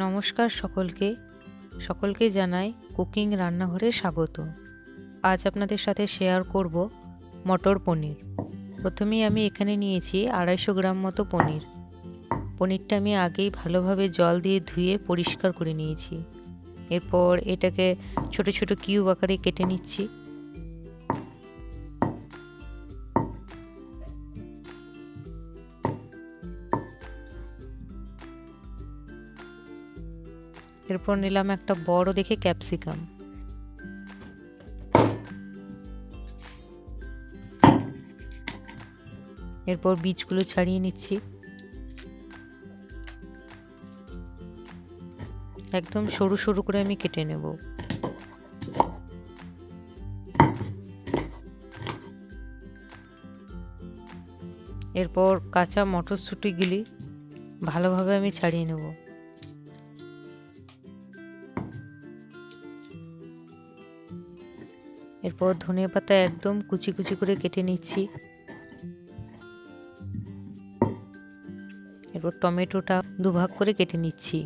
নমস্কার সকলকে জানাই কুকিং রান্নাঘরে স্বাগত। আজ আপনাদের সাথে শেয়ার করব মটর পনির। প্রথমেই আমি এখানে নিয়েছি 250 গ্রাম মতো পনির। পনিরটা আমি আগেই ভালোভাবে জল দিয়ে ধুয়ে পরিষ্কার করে নিয়েছি। এরপর এটাকে ছোট ছোট কিউব আকারে কেটে নিচ্ছি। এরপর নিলাম একটা বড় দেখে ক্যাপসিকাম। এরপর বীজগুলো ছাড়িয়ে নিচ্ছি। একদম সরু সরু করে আমি কেটে নেব। এরপর কাঁচা মটরশুঁটিগুলি ভালোভাবে আমি ছাড়িয়ে নেব। এরপর ধনে পাতা একদম কুচি কুচি করে কেটে নিচ্ছি। এরপর টমেটোটা দুভাগ করে কেটে নিচ্ছি।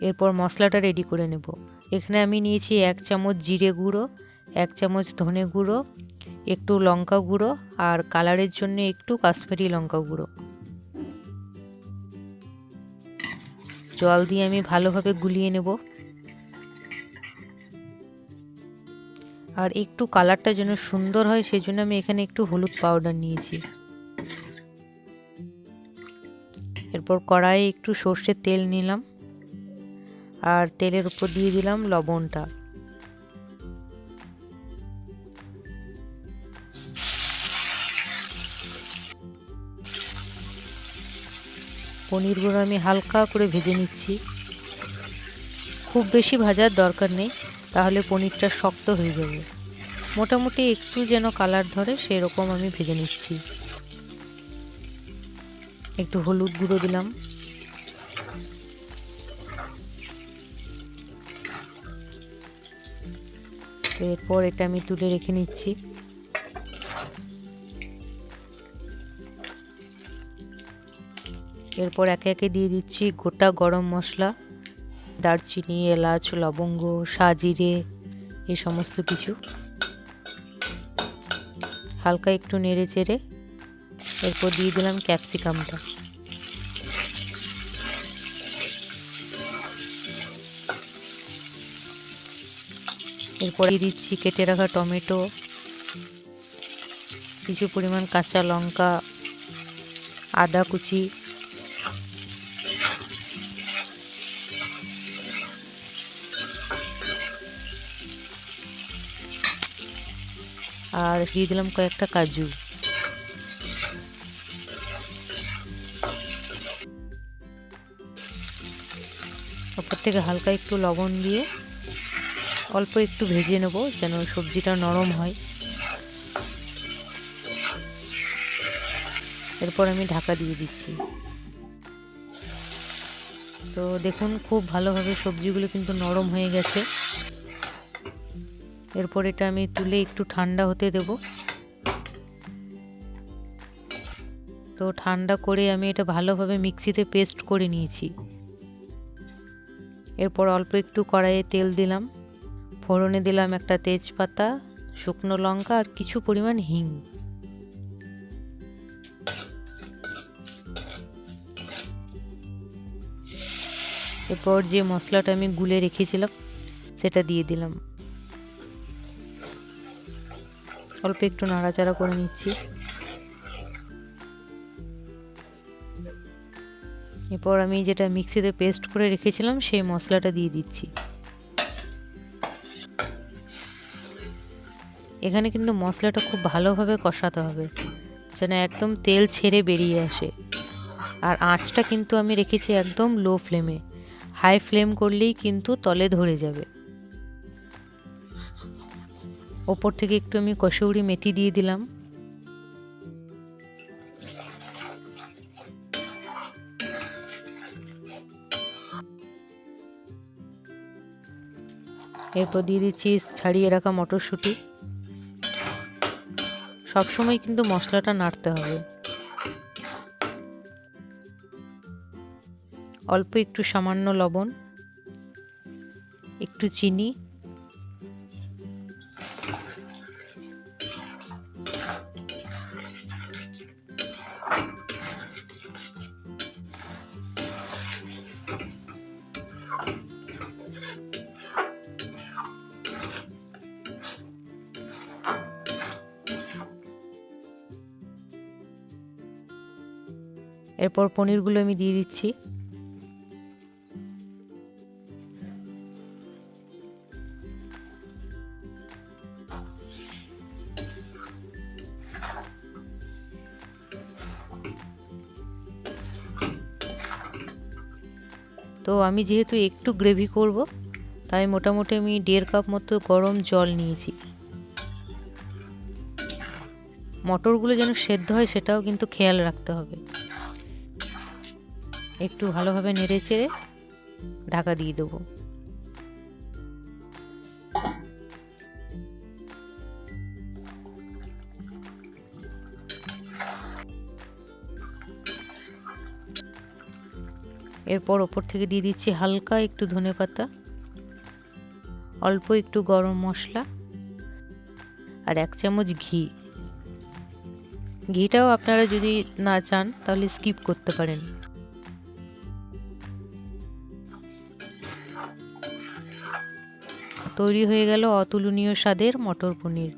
এরপর মশলাটা রেডি করে নেব। এখানে আমি নিয়েছি 1 চামচ জিরে গুঁড়ো, 1 চামচ ধনে গুঁড়ো, একটু লঙ্কা গুঁড়ো আর কালারের জন্য একটু কাশ্মীরি লঙ্কা গুঁড়ো। জল দিয়ে আমি ভালোভাবে গুলিয়ে নেব। আর একটু কালারটা যেন সুন্দর হয় সেজন্য আমি এখানে একটু হলুদ পাউডার নিয়েছি। এরপর কড়াইয়ে একটু সর্ষের তেল নিলাম আর তেলের উপর দিয়ে দিলাম লবণটা। পনিরগুলো আমি হালকা করে ভেজে নিচ্ছি। খুব বেশি ভাজার দরকার নেই, তাহলে পনিরটা শক্ত হয়ে যাবে। মোটামুটি একটু যেন কালার ধরে সেরকম আমি ভেজে নিচ্ছি। একটু হলুদ গুঁড়ো দিলাম। এরপর এটা আমি তুলে রেখে নিচ্ছি। এরপর একে একে দিয়ে দিচ্ছি গোটা গরম মশলা, দারচিনি, এলাচ, লবঙ্গ, সাজিরে, এই সমস্ত কিছু। হালকা একটু নেড়ে চেড়ে এরপর দিয়ে দিলাম ক্যাপসিকামটা। এরপর দিয়ে দিচ্ছি কেটে রাখা টমেটো, কিছু পরিমাণ কাঁচা লঙ্কা, আদা কুচি, আর দিয়ে দিলাম কয়েকটা কাজু। ওপর থেকে হালকা একটু লবণ দিয়ে অল্প একটু ভেজে নেব যেন সবজিটা নরম হয়। এরপর আমি ঢাকা দিয়ে দিচ্ছি। তো দেখুন খুব ভালোভাবে সবজিগুলো কিন্তু নরম হয়ে গেছে। এরপর এটা আমি তুলে একটু ঠান্ডা হতে দেব। তো ঠান্ডা করে আমি এটা ভালোভাবে মিক্সিতে পেস্ট করে নিয়েছি। এরপর অল্প একটু কড়াইয়ে তেল দিলাম, ফোড়নে দিলাম একটা তেজপাতা, শুকনো লঙ্কা আর কিছু পরিমাণ হিং। এরপর যে মশলাটা আমি গুলে রেখেছিলাম সেটা দিয়ে দিলাম। অল্প একটু নাড়াচাড়া করে নিচ্ছি। এরপর আমি যেটা মিক্সিতে পেস্ট করে রেখেছিলাম সেই মশলাটা দিয়ে দিচ্ছি। এখানে কিন্তু মশলাটা খুব ভালোভাবে কষাতে হবে যেন একদম তেল ছেড়ে বেরিয়ে আসে। আর আঁচটা কিন্তু আমি রেখেছি একদম লো ফ্লেমে। হাই ফ্লেম করলেই কিন্তু তলে ধরে যাবে। ওপর থেকে একটু আমি কসুরি মেথি দিয়ে দিলাম। এরপর দিয়ে দিচ্ছি ছাড়িয়ে রাখা মটরশুঁটি। সবসময় কিন্তু মশলাটা নাড়তে হবে। অল্প একটু সামান্য লবণ, একটু চিনি, এরপর পনিরগুলো আমি দিয়ে দিচ্ছি। তো আমি যেহেতু একটু গ্রেভি করব, তাই মোটামুটি আমি 1.5 কাপ মতো গরম জল নিয়েছি। মটরগুলো যেন সেদ্ধ হয় সেটাও কিন্তু খেয়াল রাখতে হবে। একটু ভালোভাবে নেড়েচেড়ে ঢাকা দিয়ে দেবো। এরপর ওপর থেকে দিয়ে দিচ্ছি হালকা একটু ধনেপাতা, অল্প একটু গরম মশলা আর 1 চামচ ঘি। ঘিটাও আপনারা যদি না চান তাহলে স্কিপ করতে পারেন। তৈরি হয়ে গেল অতুলনীয় স্বাদের মটর পনির।